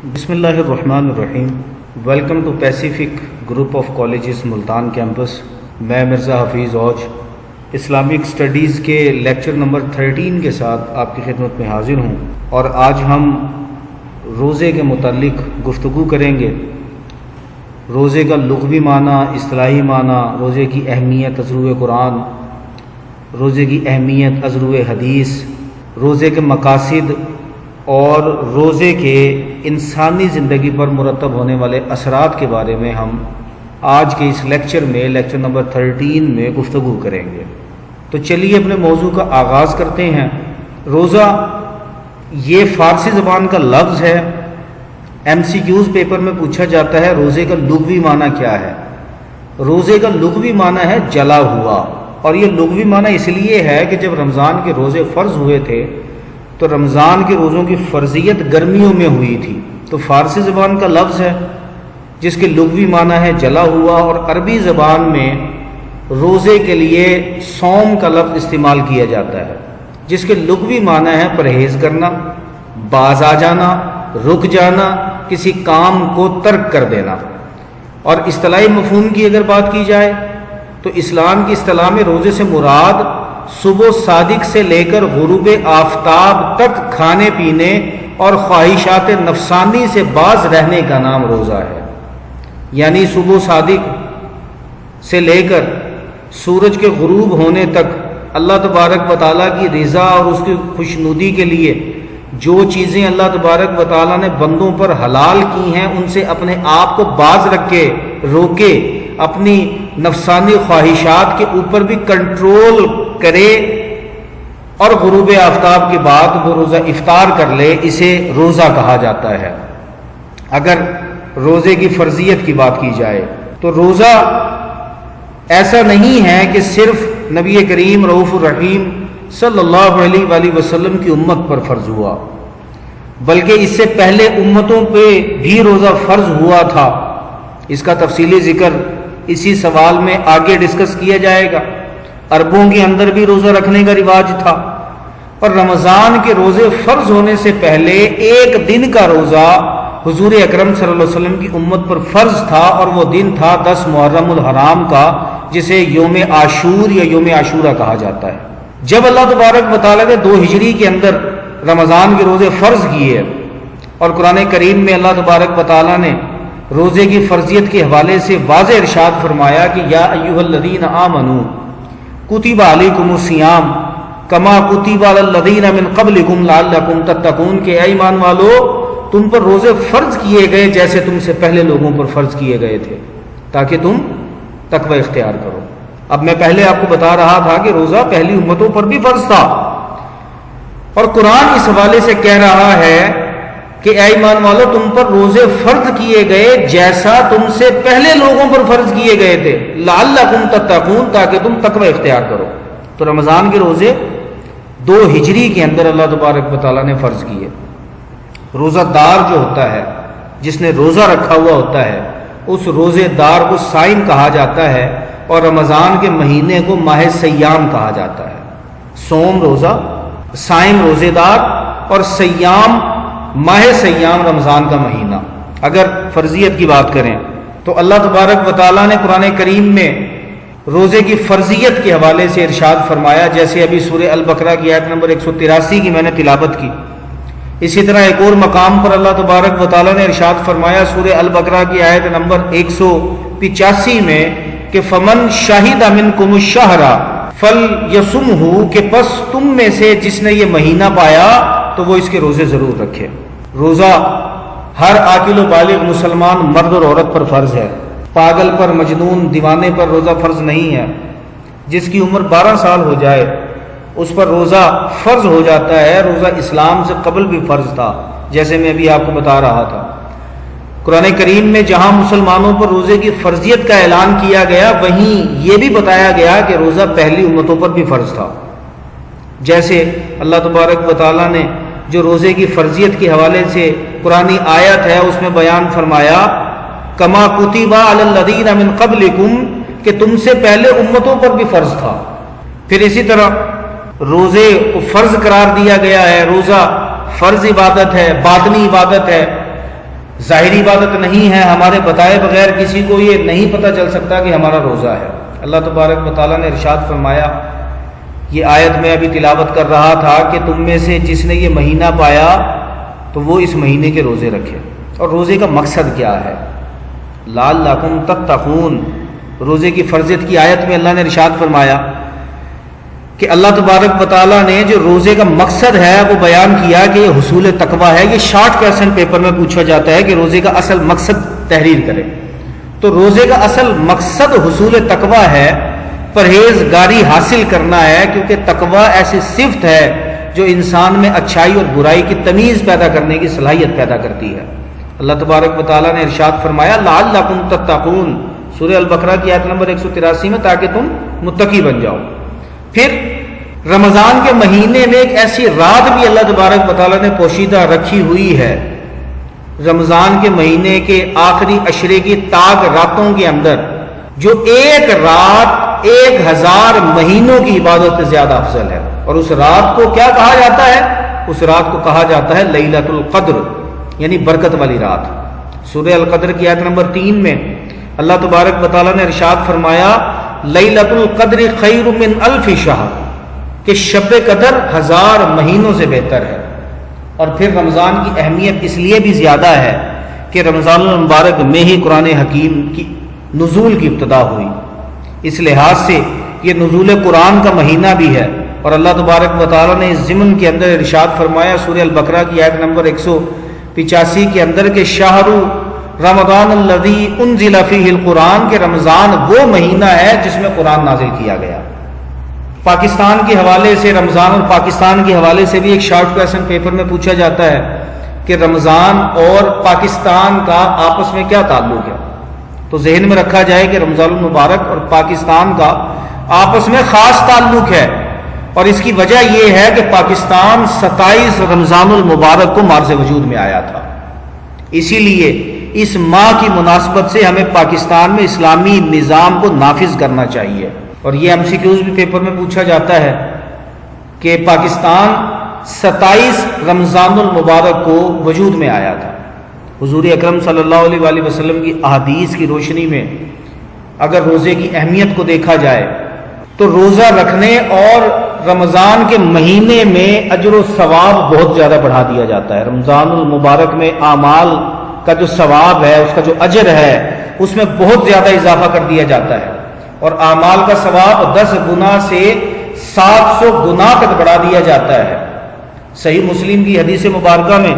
بسم اللہ الرحمن الرحیم۔ Welcome to Pacific group of colleges Multan campus. میں مرزا حفیظ اوج اسلامک سٹڈیز کے لیکچر نمبر 13 کے ساتھ آپ کی خدمت میں حاضر ہوں، اور آج ہم روزے کے متعلق گفتگو کریں گے۔ روزے کا لغوی معنی، اصطلاحی معنی، روزے کی اہمیت از روئے قرآن، روزے کی اہمیت از روئے حدیث، روزے کے مقاصد اور روزے کے انسانی زندگی پر مرتب ہونے والے اثرات کے بارے میں ہم آج کے اس لیکچر میں، لیکچر نمبر 13 میں گفتگو کریں گے۔ تو چلیے اپنے موضوع کا آغاز کرتے ہیں۔ روزہ یہ فارسی زبان کا لفظ ہے۔ MCQs پیپر میں پوچھا جاتا ہے روزے کا لغوی معنی کیا ہے۔ روزے کا لغوی معنی ہے جلا ہوا، اور یہ لغوی معنی اس لیے ہے کہ جب رمضان کے روزے فرض ہوئے تھے تو رمضان کے روزوں کی فرضیت گرمیوں میں ہوئی تھی، تو فارسی زبان کا لفظ ہے جس کے لغوی معنی ہے جلا ہوا، اور عربی زبان میں روزے کے لیے صوم کا لفظ استعمال کیا جاتا ہے جس کے لغوی معنی ہے پرہیز کرنا، باز آ جانا، رک جانا، کسی کام کو ترک کر دینا۔ اور اصطلاحی مفہوم کی اگر بات کی جائے تو اسلام کی اصطلاح میں روزے سے مراد صبح صادق سے لے کر غروب آفتاب تک کھانے پینے اور خواہشات نفسانی سے باز رہنے کا نام روزہ ہے۔ یعنی صبح صادق سے لے کر سورج کے غروب ہونے تک اللہ تبارک و تعالیٰ کی رضا اور اس کی خوشنودی کے لیے جو چیزیں اللہ تبارک و تعالیٰ نے بندوں پر حلال کی ہیں ان سے اپنے آپ کو باز رکھے، روکے، اپنی نفسانی خواہشات کے اوپر بھی کنٹرول کرے، اور غروب آفتاب کے بعد وہ روزہ افطار کر لے، اسے روزہ کہا جاتا ہے۔ اگر روزے کی فرضیت کی بات کی جائے تو روزہ ایسا نہیں ہے کہ صرف نبی کریم رؤوف الرحیم صلی اللہ علیہ وآلہ وسلم کی امت پر فرض ہوا، بلکہ اس سے پہلے امتوں پہ بھی روزہ فرض ہوا تھا۔ اس کا تفصیلی ذکر اسی سوال میں آگے ڈسکس کیا جائے گا۔ عربوں کے اندر بھی روزہ رکھنے کا رواج تھا، اور رمضان کے روزے فرض ہونے سے پہلے ایک دن کا روزہ حضور اکرم صلی اللہ علیہ وسلم کی امت پر فرض تھا، اور وہ دن تھا 10 محرم الحرام کا، جسے یوم عاشور یا یوم عاشورہ کہا جاتا ہے۔ جب اللہ تبارک و تعالیٰ نے 2 ہجری کے اندر رمضان کے روزے فرض کیے، اور قرآن کریم میں اللہ تبارک و تعالیٰ نے روزے کی فرضیت کے حوالے سے واضح ارشاد فرمایا کہ یا ایھا الذین آمنوا کتب علیکم الصیام کما کتب علی الذین من قبلکم لعلکم تتقون، کہ اے ایمان والو تم پر روزے فرض کیے گئے جیسے تم سے پہلے لوگوں پر فرض کیے گئے تھے، تاکہ تم تقوی اختیار کرو۔ اب میں پہلے آپ کو بتا رہا تھا کہ روزہ پہلی امتوں پر بھی فرض تھا، اور قرآن اس حوالے سے کہہ رہا ہے کہ اے ایمان والو تم پر روزے فرض کیے گئے جیسا تم سے پہلے لوگوں پر فرض کیے گئے تھے، لعلکم تتقون، تاکہ تم تقوی اختیار کرو۔ تو رمضان کے روزے 2 ہجری کے اندر اللہ تبارک و تعالیٰ نے فرض کیے۔ روزہ دار جو ہوتا ہے، جس نے روزہ رکھا ہوا ہوتا ہے، اس روزے دار کو صائم کہا جاتا ہے، اور رمضان کے مہینے کو ماہ سیام کہا جاتا ہے۔ صوم روزہ، صائم روزے دار، اور سیام ماہ سیام رمضان کا مہینہ۔ اگر فرضیت کی بات کریں تو اللہ تبارک و تعالیٰ نے قرآن کریم میں روزے کی فرضیت کے حوالے سے ارشاد فرمایا، جیسے ابھی سورہ البقرہ کی آیت نمبر 183 کی میں نے تلاوت کی۔ اسی طرح ایک اور مقام پر اللہ تبارک و تعالیٰ نے ارشاد فرمایا سورہ البقرہ کی آیت نمبر 185 میں کہ فمن شہد منکم الشہر فلیصمہ، کہ پس تم میں سے جس نے یہ مہینہ پایا تو وہ اس کے روزے ضرور رکھے۔ روزہ ہر عاقل و بالغ مسلمان مرد اور عورت پر فرض ہے۔ پاگل پر، مجنون، دیوانے پر روزہ فرض نہیں ہے۔ جس کی عمر 12 سال ہو جائے اس پر روزہ فرض ہو جاتا ہے۔ روزہ اسلام سے قبل بھی فرض تھا، جیسے میں ابھی آپ کو بتا رہا تھا۔ قرآن کریم میں جہاں مسلمانوں پر روزے کی فرضیت کا اعلان کیا گیا، وہیں یہ بھی بتایا گیا کہ روزہ پہلی امتوں پر بھی فرض تھا۔ جیسے اللہ تبارک و تعالیٰ نے جو روزے کی فرضیت کے حوالے سے قرآنی آیت ہے اس میں بیان فرمایا کما کتب علی الذین من قبلکم، کہ تم سے پہلے امتوں پر بھی فرض تھا۔ پھر اسی طرح روزے کو فرض قرار دیا گیا ہے۔ روزہ فرض عبادت ہے، باطنی عبادت ہے، ظاہری عبادت نہیں ہے، ہمارے بتائے بغیر کسی کو یہ نہیں پتہ چل سکتا کہ ہمارا روزہ ہے۔ اللہ تبارک و تعالیٰ نے ارشاد فرمایا، یہ آیت میں ابھی تلاوت کر رہا تھا کہ تم میں سے جس نے یہ مہینہ پایا تو وہ اس مہینے کے روزے رکھے۔ اور روزے کا مقصد کیا ہے؟ لعلکم تتقون، روزے کی فرضیت کی آیت میں اللہ نے ارشاد فرمایا کہ اللہ تبارک و تعالیٰ نے جو روزے کا مقصد ہے وہ بیان کیا کہ یہ حصول تقویٰ ہے۔ یہ شارٹ کویسچن پیپر میں پوچھا جاتا ہے کہ روزے کا اصل مقصد تحریر کرے، تو روزے کا اصل مقصد حصول تقویٰ ہے، پرہیزگاری حاصل کرنا ہے، کیونکہ تقویٰ ایسی صفت ہے جو انسان میں اچھائی اور برائی کی تمیز پیدا کرنے کی صلاحیت پیدا کرتی ہے۔ اللہ تبارک و تعالیٰ نے ارشاد فرمایا لعلکم تتقون، سورہ البقرہ کی آیت نمبر 183 میں، تاکہ تم متقی بن جاؤ۔ پھر رمضان کے مہینے میں ایک ایسی رات بھی اللہ تبارک و تعالیٰ نے پوشیدہ رکھی ہوئی ہے، رمضان کے مہینے کے آخری عشرے کی تاک راتوں کے اندر، جو ایک رات 1000 مہینوں کی عبادت سے زیادہ افضل ہے۔ اور اس رات کو کیا کہا جاتا ہے؟ اس رات کو کہا جاتا ہے لیلۃ القدر، یعنی برکت والی رات۔ سورہ القدر کی آیت نمبر 3 میں اللہ تبارک و تعالیٰ نے ارشاد فرمایا لیلۃ القدر خیر من الف شہر، کہ شب قدر 1000 مہینوں سے بہتر ہے۔ اور پھر رمضان کی اہمیت اس لیے بھی زیادہ ہے کہ رمضان المبارک میں ہی قرآن حکیم کی نزول کی ابتدا ہوئی، اس لحاظ سے یہ نزول قرآن کا مہینہ بھی ہے۔ اور اللہ تبارک و تعالیٰ نے اس ضمن کے اندر ارشاد فرمایا سورہ البقرہ کی آیت نمبر 185 کے اندر کہ شہر رمضان الذی انزل فیہ القرآن، کہ رمضان وہ مہینہ ہے جس میں قرآن نازل کیا گیا۔ پاکستان کے حوالے سے، رمضان اور پاکستان کے حوالے سے بھی ایک شارٹ کویسچن پیپر میں پوچھا جاتا ہے کہ رمضان اور پاکستان کا آپس میں کیا تعلق ہے، تو ذہن میں رکھا جائے کہ رمضان المبارک اور پاکستان کا آپس میں خاص تعلق ہے، اور اس کی وجہ یہ ہے کہ پاکستان 27 رمضان المبارک کو مارز وجود میں آیا تھا۔ اسی لیے اس ماہ کی مناسبت سے ہمیں پاکستان میں اسلامی نظام کو نافذ کرنا چاہیے۔ اور یہ MCQs بھی پیپر میں پوچھا جاتا ہے کہ پاکستان 27 رمضان المبارک کو وجود میں آیا تھا۔ حضور اکرم صلی اللہ علیہ وآلہ وسلم کی احادیث کی روشنی میں اگر روزے کی اہمیت کو دیکھا جائے تو روزہ رکھنے اور رمضان کے مہینے میں اجر و ثواب بہت زیادہ بڑھا دیا جاتا ہے۔ رمضان المبارک میں اعمال کا جو ثواب ہے، اس کا جو اجر ہے، اس میں بہت زیادہ اضافہ کر دیا جاتا ہے، اور اعمال کا ثواب 10 گنا سے 700 گنا تک بڑھا دیا جاتا ہے۔ صحیح مسلم کی حدیث مبارکہ میں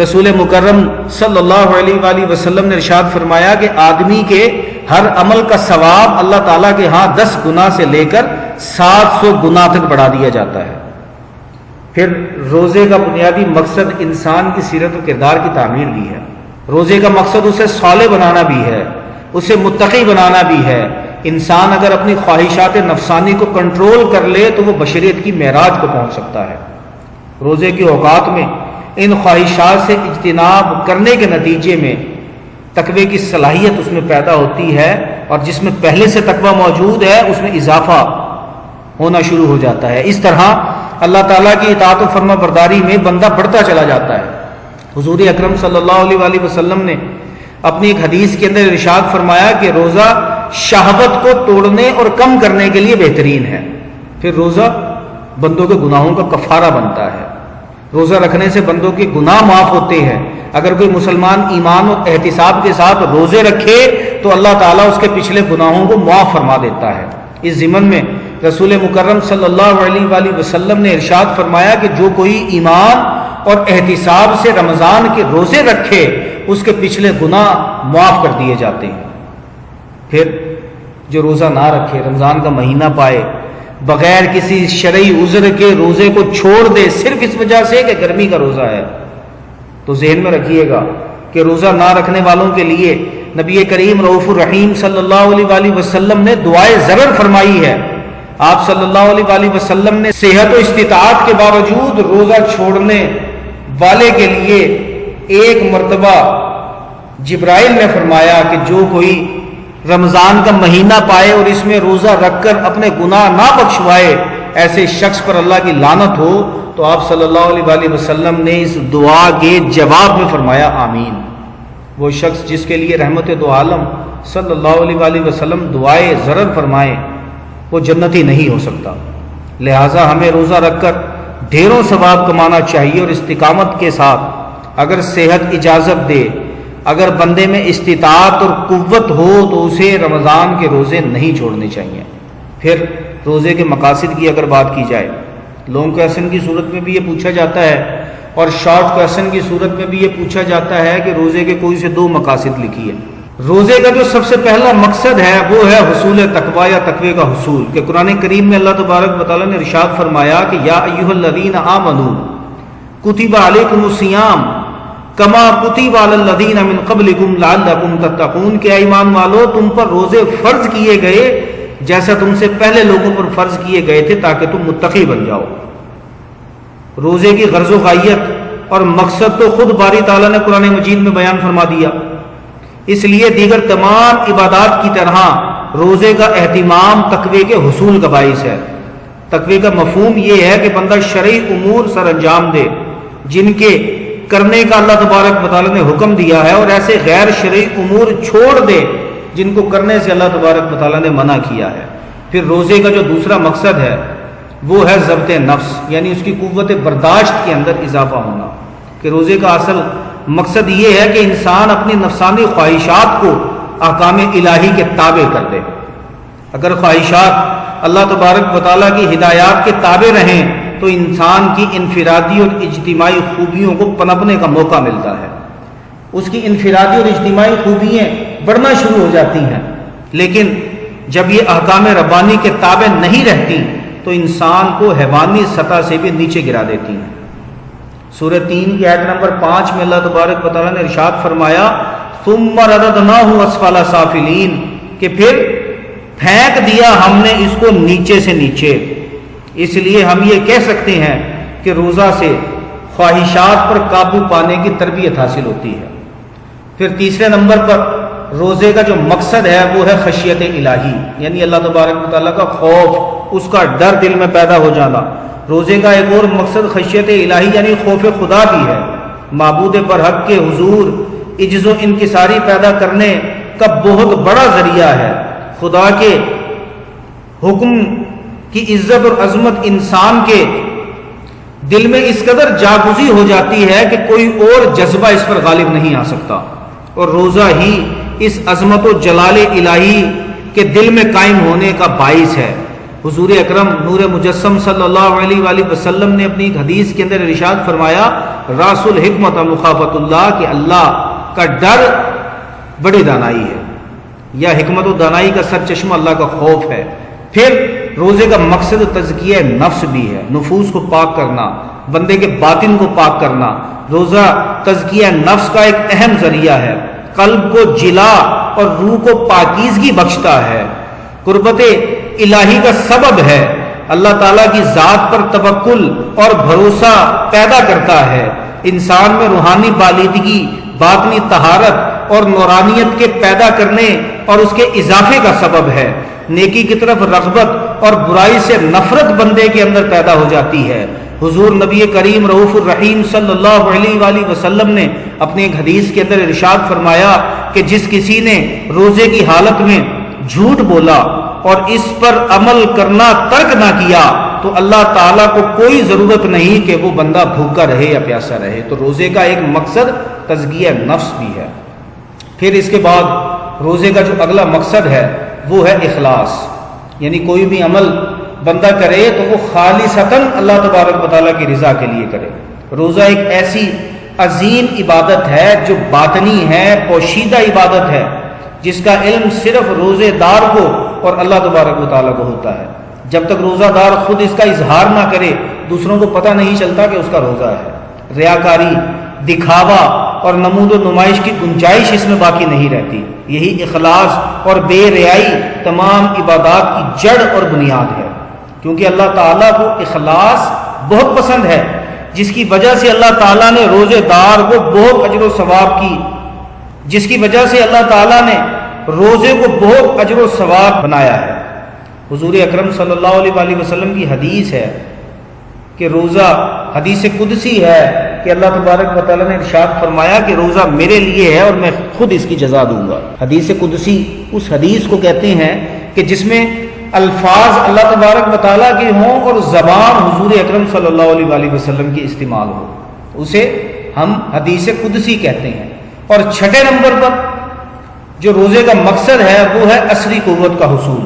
رسول مکرم صلی اللہ علیہ وآلہ وسلم نے ارشاد فرمایا کہ آدمی کے ہر عمل کا ثواب اللہ تعالیٰ کے ہاں 10 گنا سے لے کر 700 گنا تک بڑھا دیا جاتا ہے۔ پھر روزے کا بنیادی مقصد انسان کی سیرت و کردار کی تعمیر بھی ہے۔ روزے کا مقصد اسے صالح بنانا بھی ہے، اسے متقی بنانا بھی ہے۔ انسان اگر اپنی خواہشات نفسانی کو کنٹرول کر لے تو وہ بشریت کی معراج کو پہنچ سکتا ہے۔ روزے کے اوقات میں ان خواہشات سے اجتناب کرنے کے نتیجے میں تقوی کی صلاحیت اس میں پیدا ہوتی ہے، اور جس میں پہلے سے تقوی موجود ہے اس میں اضافہ ہونا شروع ہو جاتا ہے۔ اس طرح اللہ تعالیٰ کی اطاعت و فرما برداری میں بندہ بڑھتا چلا جاتا ہے۔ حضور اکرم صلی اللہ علیہ وآلہ وسلم نے اپنی ایک حدیث کے اندر ارشاد فرمایا کہ روزہ شہوت کو توڑنے اور کم کرنے کے لیے بہترین ہے۔ پھر روزہ بندوں کے گناہوں کا کفارہ بنتا ہے۔ روزہ رکھنے سے بندوں کے گناہ معاف ہوتے ہیں۔ اگر کوئی مسلمان ایمان اور احتساب کے ساتھ روزے رکھے تو اللہ تعالیٰ اس کے پچھلے گناہوں کو معاف فرما دیتا ہے۔ اس ضمن میں رسول مکرم صلی اللہ علیہ وآلہ وسلم نے ارشاد فرمایا کہ جو کوئی ایمان اور احتساب سے رمضان کے روزے رکھے اس کے پچھلے گناہ معاف کر دیے جاتے ہیں۔ پھر جو روزہ نہ رکھے، رمضان کا مہینہ پائے، بغیر کسی شرعی عذر کے روزے کو چھوڑ دے صرف اس وجہ سے کہ گرمی کا روزہ ہے، تو ذہن میں رکھیے گا کہ روزہ نہ رکھنے والوں کے لیے نبی کریم رؤوف الرحیم صلی اللہ علیہ وآلہ وسلم نے دعائے ضرر فرمائی ہے۔ آپ صلی اللہ علیہ وآلہ وسلم نے صحت و استطاعت کے باوجود روزہ چھوڑنے والے کے لیے ایک مرتبہ جبرائیل نے فرمایا کہ جو کوئی رمضان کا مہینہ پائے اور اس میں روزہ رکھ کر اپنے گناہ نہ بخشوائے، ایسے شخص پر اللہ کی لعنت ہو۔ تو آپ صلی اللہ علیہ وآلہ وسلم نے اس دعا کے جواب میں فرمایا آمین۔ وہ شخص جس کے لیے رحمت دو عالم صلی اللہ علیہ وآلہ وسلم دعائے ضرر فرمائے وہ جنتی نہیں ہو سکتا۔ لہٰذا ہمیں روزہ رکھ کر ڈھیروں ثواب کمانا چاہیے، اور استقامت کے ساتھ اگر صحت اجازت دے، اگر بندے میں استطاعت اور قوت ہو تو اسے رمضان کے روزے نہیں چھوڑنے چاہیے۔ پھر روزے کے مقاصد کی اگر بات کی جائے، لانگ کویشچن کی صورت میں بھی یہ پوچھا جاتا ہے اور شارٹ کویشچن کی صورت میں بھی یہ پوچھا جاتا ہے کہ روزے کے کوئی سے 2 مقاصد لکھیے۔ روزے کا جو سب سے پہلا مقصد ہے وہ ہے حصول تقوی یا تقوی کا حصول، کہ قرآن کریم میں اللہ تبارک و تعالیٰ نے ارشاد فرمایا کہ یا ایھا الذین آمنوا کتب علیکم الصیام کما کتب علی الذین من قبلکم لعلکم تتقون، کہ ایمان والو تم پر روزے فرض کیے گئے جیسا تم سے پہلے لوگوں پر فرض کیے گئے تھے تاکہ تم متقی بن جاؤ۔ روزے کی غرض و غایت اور مقصد تو خود باری تعالیٰ نے قرآن مجید میں بیان فرما دیا، اس لیے دیگر تمام عبادات کی طرح روزے کا اہتمام تقوی کے حصول کا باعث ہے۔ تقوی کا مفہوم یہ ہے کہ بندہ شرعی امور سر انجام دے جن کے کرنے کا اللہ تبارک و تعالیٰ نے حکم دیا ہے، اور ایسے غیر شرعی امور چھوڑ دے جن کو کرنے سے اللہ تبارک و تعالیٰ نے منع کیا ہے۔ پھر روزے کا جو دوسرا مقصد ہے وہ ہے ضبط نفس، یعنی اس کی قوت برداشت کے اندر اضافہ ہونا، کہ روزے کا اصل مقصد یہ ہے کہ انسان اپنی نفسانی خواہشات کو احکام الہی کے تابع کر دے۔ اگر خواہشات اللہ تبارک و تعالیٰ کی ہدایات کے تابع رہیں تو انسان کی انفرادی اور اجتماعی خوبیوں کو پنپنے کا موقع ملتا ہے، اس کی انفرادی اور اجتماعی خوبیاں بڑھنا شروع ہو جاتی ہیں۔ لیکن جب یہ احکام ربانی کے تابع نہیں رہتی تو انسان کو حیوانی سطح سے بھی نیچے گرا دیتی ہیں۔ سورہ 3 کی آیت نمبر 5 میں اللہ تبارک و تعالیٰ نے ارشاد فرمایا ثم رددناہ اسفل سافلین، کہ پھر پھینک دیا ہم نے اس کو نیچے سے نیچے۔ اس لیے ہم یہ کہہ سکتے ہیں کہ روزہ سے خواہشات پر قابو پانے کی تربیت حاصل ہوتی ہے۔ پھر تیسرے نمبر پر روزے کا جو مقصد ہے وہ ہے خشیت الہی، یعنی اللہ تبارک و تعالیٰ کا خوف، اس کا ڈر دل میں پیدا ہو جانا۔ روزے کا ایک اور مقصد خشیت الہی یعنی خوف خدا بھی ہے۔ معبود برحق کے حضور عجز و انکساری پیدا کرنے کا بہت بڑا ذریعہ ہے۔ خدا کے حکم کی عزت اور عظمت انسان کے دل میں اس قدر جاگزی ہو جاتی ہے کہ کوئی اور جذبہ اس پر غالب نہیں آ سکتا، اور روزہ ہی اس عظمت و جلال الہی کے دل میں قائم ہونے کا باعث ہے۔ حضور اکرم نور مجسم صلی اللہ علیہ وآلہ وسلم نے اپنی ایک حدیث کے اندر ارشاد فرمایا راس الحکمت مخافت اللہ، کہ اللہ کا ڈر بڑی دانائی ہے، یا حکمت و دانائی کا سر چشمہ اللہ کا خوف ہے۔ پھر روزے کا مقصد تزکیہ نفس بھی ہے، نفوس کو پاک کرنا، بندے کے باطن کو پاک کرنا۔ روزہ تزکیہ نفس کا ایک اہم ذریعہ ہے، قلب کو جلا اور روح کو پاکیزگی بخشتا ہے، قربت الہی کا سبب ہے، اللہ تعالیٰ کی ذات پر توکل اور بھروسہ پیدا کرتا ہے، انسان میں روحانی بالیدگی، باطنی طہارت اور نورانیت کے پیدا کرنے اور اس کے اضافے کا سبب ہے، نیکی کی طرف رغبت اور برائی سے نفرت بندے کے اندر پیدا ہو جاتی ہے۔ حضور نبی کریم رؤوف الرحیم صلی اللہ علیہ وآلہ وسلم نے اپنے ایک حدیث کے اندر ارشاد فرمایا کہ جس کسی نے روزے کی حالت میں جھوٹ بولا اور اس پر عمل کرنا ترک نہ کیا تو اللہ تعالیٰ کو کوئی ضرورت نہیں کہ وہ بندہ بھوکا رہے یا پیاسا رہے۔ تو روزے کا ایک مقصد تزکیہ نفس بھی ہے۔ پھر اس کے بعد روزے کا جو اگلا مقصد ہے وہ ہے اخلاص، یعنی کوئی بھی عمل بندہ کرے تو وہ خالصتاً اللہ تبارک و تعالیٰ کی رضا کے لیے کرے۔ روزہ ایک ایسی عظیم عبادت ہے جو باطنی ہے، پوشیدہ عبادت ہے، جس کا علم صرف روزے دار کو اور اللہ تبارک و تعالیٰ کو ہوتا ہے۔ جب تک روزہ دار خود اس کا اظہار نہ کرے دوسروں کو پتہ نہیں چلتا کہ اس کا روزہ ہے۔ ریاکاری، دکھاوا اور نمود و نمائش کی گنجائش اس میں باقی نہیں رہتی۔ یہی اخلاص اور بے ریائی تمام عبادات کی جڑ اور بنیاد ہے، کیونکہ اللہ تعالیٰ کو اخلاص بہت پسند ہے، جس کی وجہ سے اللہ تعالیٰ نے روزے دار کو بہت اجر و ثواب کی، جس کی وجہ سے اللہ تعالیٰ نے روزے کو بہت اجر و ثواب بنایا ہے۔ حضور اکرم صلی اللہ علیہ وآلہ وسلم کی حدیث ہے کہ روزہ، حدیث قدسی ہے کہ اللہ تبارک و تعالیٰ نے ارشاد فرمایا کہ روزہ میرے لیے ہے اور میں خود اس کی جزا دوں گا۔ حدیث قدسی اس حدیث کو کہتے ہیں کہ جس میں الفاظ اللہ تبارک و تعالیٰ کے ہوں اور زبان حضور اکرم صلی اللہ علیہ وآلہ وسلم کی استعمال ہو، اسے ہم حدیث قدسی کہتے ہیں۔ اور چھٹے نمبر پر جو روزے کا مقصد ہے وہ ہے عصری قوت کا حصول۔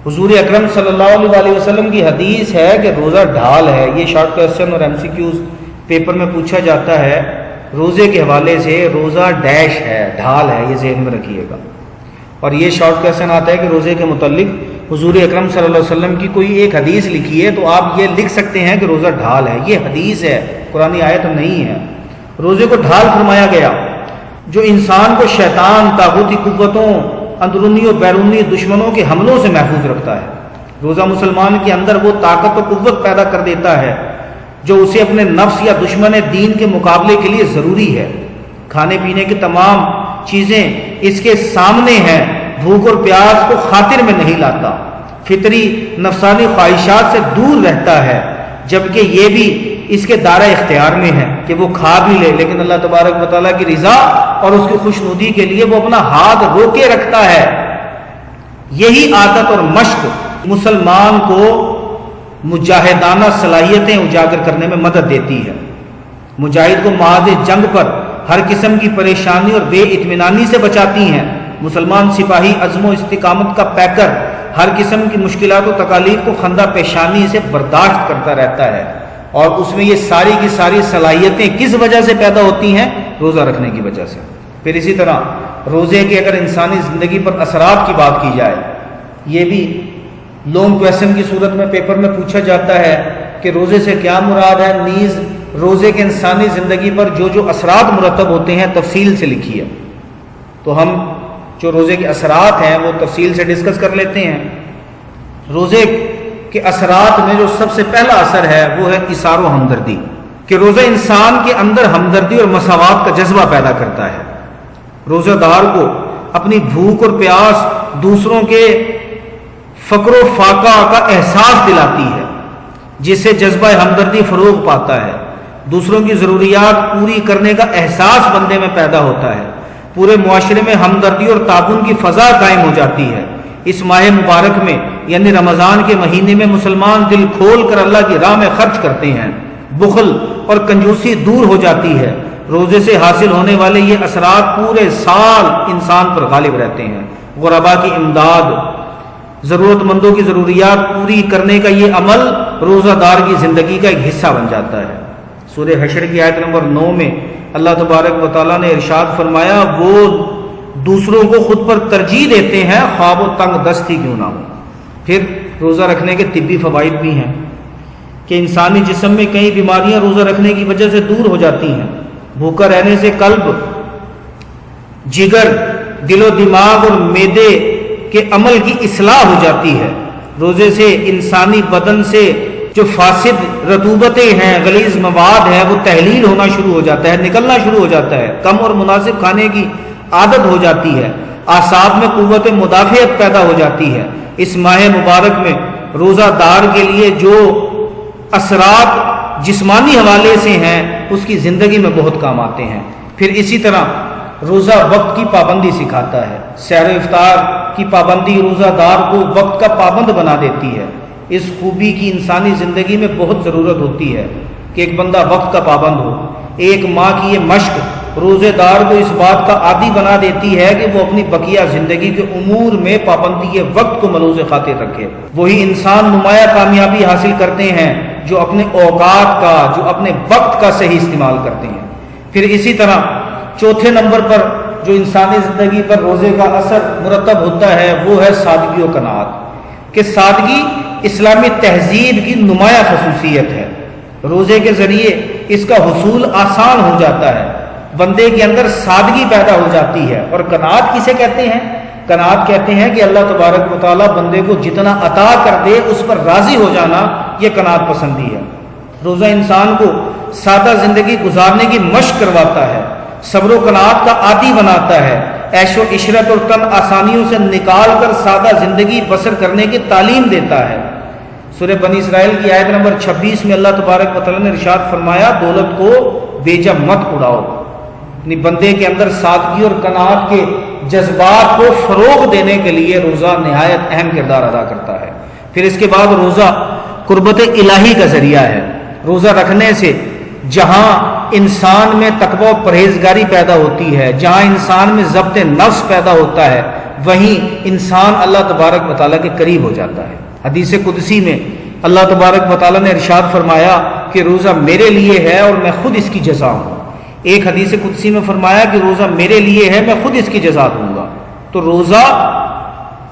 حضور اکرم صلی اللہ علیہ وآلہ وسلم کی حدیث ہے کہ روزہ ڈھال ہے۔ یہ شارٹ کوسچن اور ایم سی کیوز پیپر میں پوچھا جاتا ہے روزے کے حوالے سے، روزہ ڈیش ہے، ڈھال ہے، یہ ذہن میں رکھیے گا۔ اور یہ شارٹ کوسچن آتا ہے کہ روزے کے متعلق حضور اکرم صلی اللہ علیہ وسلم کی کوئی ایک حدیث لکھی ہے تو آپ یہ لکھ سکتے ہیں کہ روزہ ڈھال ہے۔ یہ حدیث ہے، قرآنی آیت نہیں ہے۔ روزے کو ڈھال فرمایا گیا جو انسان کو شیطان، طاغوتی قوتوں، اندرونی و بیرونی دشمنوں کے حملوں سے محفوظ رکھتا ہے۔ روزہ مسلمان کے اندر وہ طاقت و قوت پیدا کر دیتا ہے جو اسے اپنے نفس یا دشمن دین کے مقابلے کے لیے ضروری ہے۔ کھانے پینے کی تمام چیزیں اس کے سامنے ہیں، بھوک اور پیاس کو خاطر میں نہیں لاتا، فطری نفسانی خواہشات سے دور رہتا ہے، جبکہ یہ بھی اس کے دائرہ اختیار میں ہے کہ وہ کھا بھی لے، لیکن اللہ تبارک و تعالیٰ کی رضا اور اس کی خوشنودی کے لیے وہ اپنا ہاتھ روکے رکھتا ہے۔ یہی عادت اور مشق مسلمان کو مجاہدانہ صلاحیتیں اجاگر کرنے میں مدد دیتی ہے۔ مجاہد کو محاذ جنگ پر ہر قسم کی پریشانی اور بے اطمینانی سے بچاتی ہیں۔ مسلمان سپاہی عزم و استقامت کا پیکر ہر قسم کی مشکلات و تکالیف کو خندہ پیشانی سے برداشت کرتا رہتا ہے، اور اس میں یہ ساری کی ساری صلاحیتیں کس وجہ سے پیدا ہوتی ہیں؟ روزہ رکھنے کی وجہ سے۔ پھر اسی طرح روزے کے اگر انسانی زندگی پر اثرات کی بات کی جائے، یہ بھی لانگ کویسچن کی صورت میں پیپر میں پوچھا جاتا ہے کہ روزے سے کیا مراد ہے، نیز روزے کے انسانی زندگی پر جو اثرات مرتب ہوتے ہیں تفصیل سے لکھی ہے۔ تو ہم جو روزے کے اثرات ہیں وہ تفصیل سے ڈسکس کر لیتے ہیں۔ روزے کے اثرات میں جو سب سے پہلا اثر ہے وہ ہے ایثار و ہمدردی، کہ روزہ انسان کے اندر ہمدردی اور مساوات کا جذبہ پیدا کرتا ہے۔ روزہ دار کو اپنی بھوک اور پیاس دوسروں کے فقر و فاقہ کا احساس دلاتی ہے، جس سے جذبہ ہمدردی فروغ پاتا ہے۔ دوسروں کی ضروریات پوری کرنے کا احساس بندے میں پیدا ہوتا ہے۔ پورے معاشرے میں ہمدردی اور تعاون کی فضا قائم ہو جاتی ہے۔ اس ماہ مبارک میں یعنی رمضان کے مہینے میں مسلمان دل کھول کر اللہ کی راہ میں خرچ کرتے ہیں، بخل اور کنجوسی دور ہو جاتی ہے۔ روزے سے حاصل ہونے والے یہ اثرات پورے سال انسان پر غالب رہتے ہیں۔ غربا کی امداد، ضرورت مندوں کی ضروریات پوری کرنے کا یہ عمل روزہ دار کی زندگی کا ایک حصہ بن جاتا ہے۔ سورہ حشر کی آیت نمبر 9 میں اللہ تبارک و تعالیٰ نے ارشاد فرمایا وہ دوسروں کو خود پر ترجیح دیتے ہیں خواہ و تنگ دست ہی کیوں نہ ہو۔ پھر روزہ رکھنے کے طبی فوائد بھی ہیں کہ انسانی جسم میں کئی بیماریاں روزہ رکھنے کی وجہ سے دور ہو جاتی ہیں۔ بھوکا رہنے سے قلب، جگر، دل و دماغ اور معدے کے عمل کی اصلاح ہو جاتی ہے۔ روزے سے انسانی بدن سے جو فاسد رطوبتیں ہیں، غلیظ مواد ہے، وہ تحلیل ہونا شروع ہو جاتا ہے، نکلنا شروع ہو جاتا ہے۔ کم اور مناسب کھانے کی عادت ہو جاتی ہے، اعصاب میں قوت مدافعت پیدا ہو جاتی ہے۔ اس ماہ مبارک میں روزہ دار کے لیے جو اثرات جسمانی حوالے سے ہیں اس کی زندگی میں بہت کام آتے ہیں۔ پھر اسی طرح روزہ وقت کی پابندی سکھاتا ہے۔ سحر و افطار کی پابندی روزہ دار کو وقت کا پابند بنا دیتی ہے۔ اس خوبی کی انسانی زندگی میں بہت ضرورت ہوتی ہے کہ ایک بندہ وقت کا پابند ہو۔ ایک ماہ کی یہ مشق روزے دار کو اس بات کا عادی بنا دیتی ہے کہ وہ اپنی بقیہ زندگی کے امور میں پابندی وقت کو ملوز خاطر رکھے۔ وہی انسان نمایاں کامیابی حاصل کرتے ہیں جو اپنے اوقات کا، جو اپنے وقت کا صحیح استعمال کرتے ہیں۔ پھر اسی طرح چوتھے نمبر پر جو انسانی زندگی پر روزے کا اثر مرتب ہوتا ہے وہ ہے سادگی و قناعت، کہ سادگی اسلامی تہذیب کی نمایاں خصوصیت ہے۔ روزے کے ذریعے اس کا حصول آسان ہو جاتا ہے، بندے کے اندر سادگی پیدا ہو جاتی ہے۔ اور قناعت کسے کہتے ہیں؟ قناعت کہتے ہیں کہ اللہ تبارک و تعالیٰ بندے کو جتنا عطا کر دے اس پر راضی ہو جانا، یہ قناعت پسندی ہے۔ روزہ انسان کو سادہ زندگی گزارنے کی مشق کرواتا ہے، صبر و قناعت کا عادی بناتا ہے، عیش و عشرت اور تن آسانیوں سے نکال کر سادہ زندگی بسر کرنے کی تعلیم دیتا ہے۔ سورہ بنی اسرائیل کی آیت نمبر 26 میں اللہ تبارک و تعالیٰ نے ارشاد فرمایا دولت کو بیجا مت اڑاؤ. یعنی بندے کے اندر سادگی اور قناعت کے جذبات کو فروغ دینے کے لیے روزہ نہایت اہم کردار ادا کرتا ہے. پھر اس کے بعد روزہ قربت الہی کا ذریعہ ہے. روزہ رکھنے سے جہاں انسان میں تقوی و پرہیزگاری پیدا ہوتی ہے، جہاں انسان میں ضبط نفس پیدا ہوتا ہے، وہیں انسان اللہ تبارک و تعالیٰ کے قریب ہو جاتا ہے. حدیث قدسی میں اللہ تبارک و تعالیٰ نے ارشاد فرمایا کہ روزہ میرے لیے ہے اور میں خود اس کی جزا ہوں. ایک حدیث قدسی میں فرمایا کہ روزہ میرے لیے ہے، میں خود اس کی جزا دوں گا. تو روزہ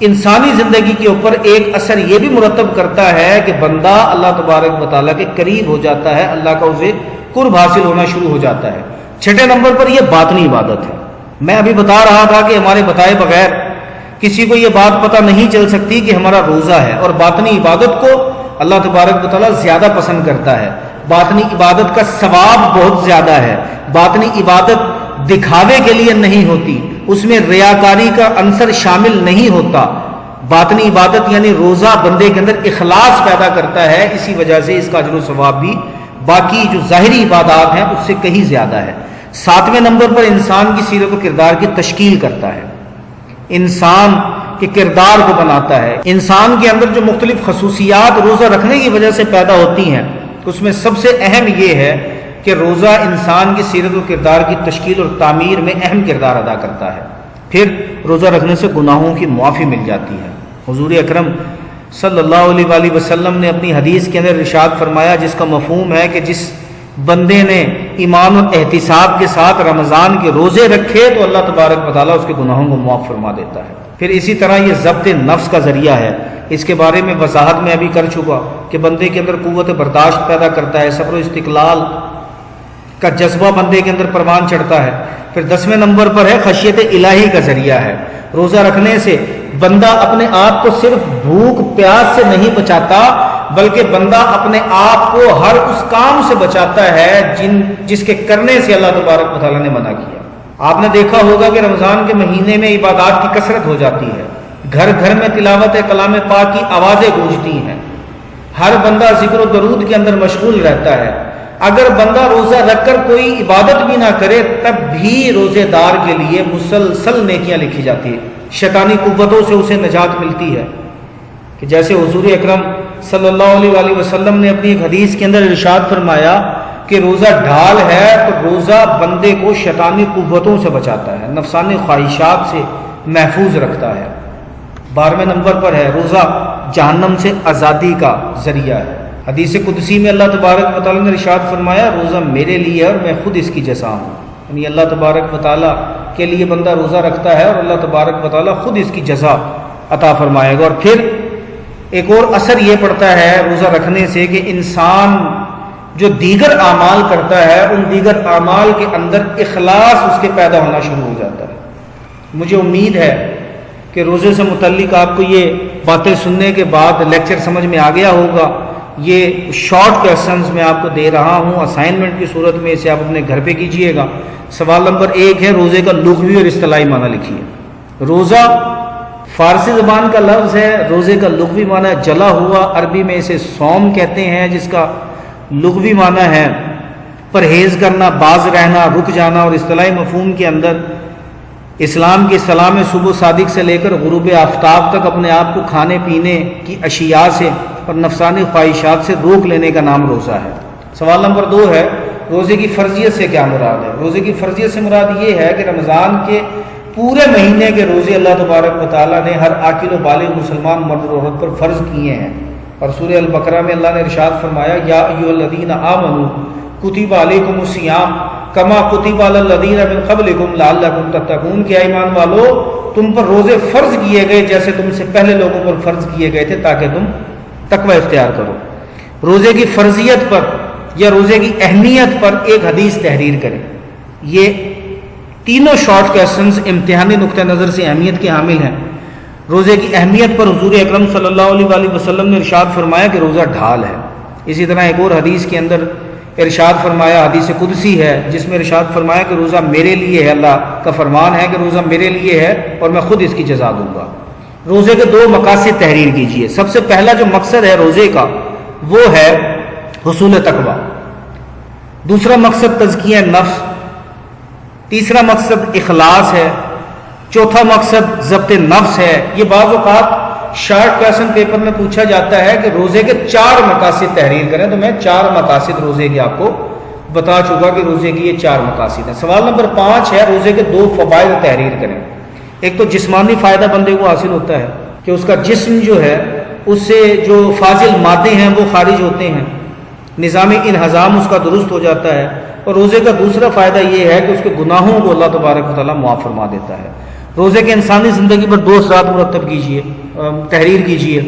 انسانی زندگی کے اوپر ایک اثر یہ بھی مرتب کرتا ہے کہ بندہ اللہ تبارک و تعالیٰ کے قریب ہو جاتا ہے، اللہ کا اسے قرب حاصل ہونا شروع ہو جاتا ہے. چھٹے نمبر پر یہ باطنی عبادت ہے. میں ابھی بتا رہا تھا کہ ہمارے بتائے بغیر کسی کو یہ بات پتہ نہیں چل سکتی کہ ہمارا روزہ ہے، اور باطنی عبادت کو اللہ تبارک و تعالیٰ زیادہ پسند کرتا ہے. باطنی عبادت کا ثواب بہت زیادہ ہے. باطنی عبادت دکھاوے کے لیے نہیں ہوتی، اس میں ریاکاری کا عنصر شامل نہیں ہوتا. باطنی عبادت یعنی روزہ بندے کے اندر اخلاص پیدا کرتا ہے، اسی وجہ سے اس کا اجر و ثواب بھی باقی جو ظاہری عبادات ہیں اس سے کہیں زیادہ ہے. 7ویں نمبر پر انسان کی سیرت و کردار کی تشکیل کرتا ہے، انسان کے کردار کو بناتا ہے. انسان کے اندر جو مختلف خصوصیات روزہ رکھنے کی وجہ سے پیدا ہوتی ہیں، اس میں سب سے اہم یہ ہے کہ روزہ انسان کی سیرت و کردار کی تشکیل اور تعمیر میں اہم کردار ادا کرتا ہے. پھر روزہ رکھنے سے گناہوں کی معافی مل جاتی ہے. حضور اکرم صلی اللہ علیہ وآلہ وسلم نے اپنی حدیث کے اندر ارشاد فرمایا، جس کا مفہوم ہے کہ جس بندے نے ایمان و احتساب کے ساتھ رمضان کے روزے رکھے تو اللہ تبارک و تعالیٰ اس کے گناہوں کو معاف فرما دیتا ہے. پھر اسی طرح یہ ضبط نفس کا ذریعہ ہے. اس کے بارے میں وضاحت میں ابھی کر چکا کہ بندے کے اندر قوت برداشت پیدا کرتا ہے، صبر و استقلال کا جذبہ بندے کے اندر پروان چڑھتا ہے. پھر 10ویں نمبر پر ہے خشیت الہی کا ذریعہ ہے. روزہ رکھنے سے بندہ اپنے آپ کو صرف بھوک پیاس سے نہیں بچاتا، بلکہ بندہ اپنے آپ کو ہر اس کام سے بچاتا ہے جس کے کرنے سے اللہ تبارک و تعالیٰ نے منع کیا. آپ نے دیکھا ہوگا کہ رمضان کے مہینے میں عبادات کی کثرت ہو جاتی ہے، گھر گھر میں تلاوت کلام پاک کی آوازیں گونجتی ہیں، ہر بندہ ذکر و درود کے اندر مشغول رہتا ہے. اگر بندہ روزہ رکھ کر کوئی عبادت بھی نہ کرے تب بھی روزے دار کے لیے مسلسل نیکیاں لکھی جاتی ہیں، شیطانی قوتوں سے اسے نجات ملتی ہے. کہ جیسے حضور اکرم صلی اللہ علیہ وآلہ وسلم نے اپنی ایک حدیث کے اندر ارشاد فرمایا کہ روزہ ڈھال ہے، تو روزہ بندے کو شیطانی قوتوں سے بچاتا ہے، نفسانی خواہشات سے محفوظ رکھتا ہے. 12ویں نمبر پر ہے روزہ جہنم سے آزادی کا ذریعہ ہے. حدیث قدسی میں اللہ تبارک و تعالیٰ نے ارشاد فرمایا روزہ میرے لیے اور میں خود اس کی جزا ہوں. یعنی اللہ تبارک و تعالیٰ کے لیے بندہ روزہ رکھتا ہے اور اللہ تبارک و تعالیٰ خود اس کی جزا عطا فرمائے گا. اور پھر ایک اور اثر یہ پڑتا ہے روزہ رکھنے سے کہ انسان جو دیگر اعمال کرتا ہے ان دیگر اعمال کے اندر اخلاص اس کے پیدا ہونا شروع ہو جاتا ہے. مجھے امید ہے کہ روزے سے متعلق آپ کو یہ باتیں سننے کے بعد لیکچر سمجھ میں آ گیا ہوگا. یہ شارٹ کویسچنز میں آپ کو دے رہا ہوں اسائنمنٹ کی صورت میں، اسے آپ اپنے گھر پہ کیجئے گا. سوال نمبر 1 ہے روزے کا لغوی اور اصطلاحی معنی لکھیے. روزہ فارسی زبان کا لفظ ہے، روزے کا لغوی معنی ہے جلا ہوا، عربی میں اسے صوم کہتے ہیں، جس کا لغوی معنی ہے پرہیز کرنا، باز رہنا، رک جانا. اور اصطلاحی مفہوم کے اندر اسلام کی اصطلاح میں صبح صادق سے لے کر غروب آفتاب تک اپنے آپ کو کھانے پینے کی اشیاء سے اور نفسانی خواہشات سے روک لینے کا نام روزہ ہے. سوال نمبر 2 ہے روزے کی فرضیت سے کیا مراد ہے. روزے کی فرضیت سے مراد یہ ہے کہ رمضان کے پورے مہینے کے روزے اللہ تبارک و تعالیٰ نے ہر عاقل و بالغ مسلمان مرد و عورت پر فرض کیے ہیں. اور سورہ البقرہ میں اللہ نے ارشاد فرمایا یا ایھا الذین آمنوا کتب علیکم الصیام کما کتب علی الذین من قبلکم لعلکم تتقون. کہ ایمان والو تم پر روزے فرض کیے گئے جیسے تم سے پہلے لوگوں پر فرض کیے گئے تھے تاکہ تم تقوی اختیار کرو. روزے کی فرضیت پر یا روزے کی اہمیت پر ایک حدیث تحریر کریں. یہ تینوں شارٹ کویسچنز امتحانی نقطہ نظر سے اہمیت کے حامل ہیں. روزے کی اہمیت پر حضور اکرم صلی اللہ علیہ وآلہ وسلم نے ارشاد فرمایا کہ روزہ ڈھال ہے. اسی طرح ایک اور حدیث کے اندر ارشاد فرمایا، حدیث قدسی ہے جس میں ارشاد فرمایا کہ روزہ میرے لیے ہے، اللہ کا فرمان ہے کہ روزہ میرے لیے ہے اور میں خود اس کی جزا دوں گا. روزے کے 2 مقاصد تحریر کیجئے. سب سے پہلا جو مقصد ہے روزے کا وہ ہے حصول تقوی. دوسرا مقصد تزکیہ نفس، تیسرا مقصد اخلاص ہے، چوتھا مقصد ضبط نفس ہے۔ یہ بعض اوقات شارٹ کویشچن پیپر میں پوچھا جاتا ہے کہ روزے کے 4 مقاصد تحریر کریں، تو میں 4 مقاصد روزے کے آپ کو بتا چکا کہ روزے کی یہ 4 مقاصد ہیں۔ سوال نمبر 5 ہے روزے کے 2 فوائد تحریر کریں۔ ایک تو جسمانی فائدہ بندے کو حاصل ہوتا ہے کہ اس کا جسم جو ہے اس سے جو فاضل مادے ہیں وہ خارج ہوتے ہیں، نظام انہضام اس کا درست ہو جاتا ہے، اور روزے کا دوسرا فائدہ یہ ہے کہ اس کے گناہوں کو اللہ تبارک و تعالیٰ معاف فرما دیتا ہے۔ روزے کے انسانی زندگی پر 2 اثرات مرتب کیجئے، تحریر کیجئے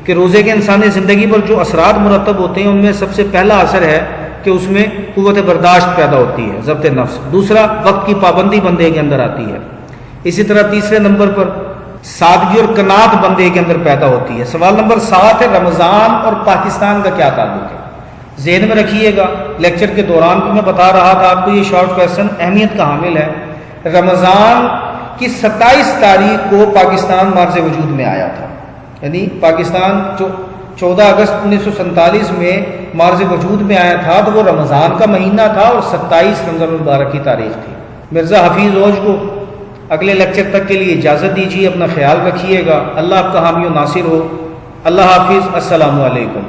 کہ روزے کے انسانی زندگی پر جو اثرات مرتب ہوتے ہیں ان میں سب سے پہلا اثر ہے کہ اس میں قوت برداشت پیدا ہوتی ہے، ضبط نفس۔ دوسرا، وقت کی پابندی بندے کے اندر آتی ہے۔ اسی طرح تیسرے نمبر پر سادگی اور قناعت بندے کے اندر پیدا ہوتی ہے۔ سوال نمبر 7 ہے رمضان اور پاکستان کا کیا تعلق ہے؟ ذہن میں رکھیے گا، لیکچر کے دوران بھی میں بتا رہا تھا آپ کو یہ شارٹ کویسچن اہمیت کا حامل ہے۔ رمضان کی 27 تاریخ کو پاکستان مارز وجود میں آیا تھا، یعنی پاکستان جو 14 اگست 1947 میں مارز وجود میں آیا تھا تو وہ رمضان کا مہینہ تھا اور 27 رمضان المبارک کی تاریخ تھی۔ مرزا حفیظ اوج کو اگلے لیکچر تک کے لیے اجازت دیجیے، اپنا خیال رکھیے گا، اللہ آپ کا حامی و ناصر ہو۔ اللہ حافظ، السلام علیکم۔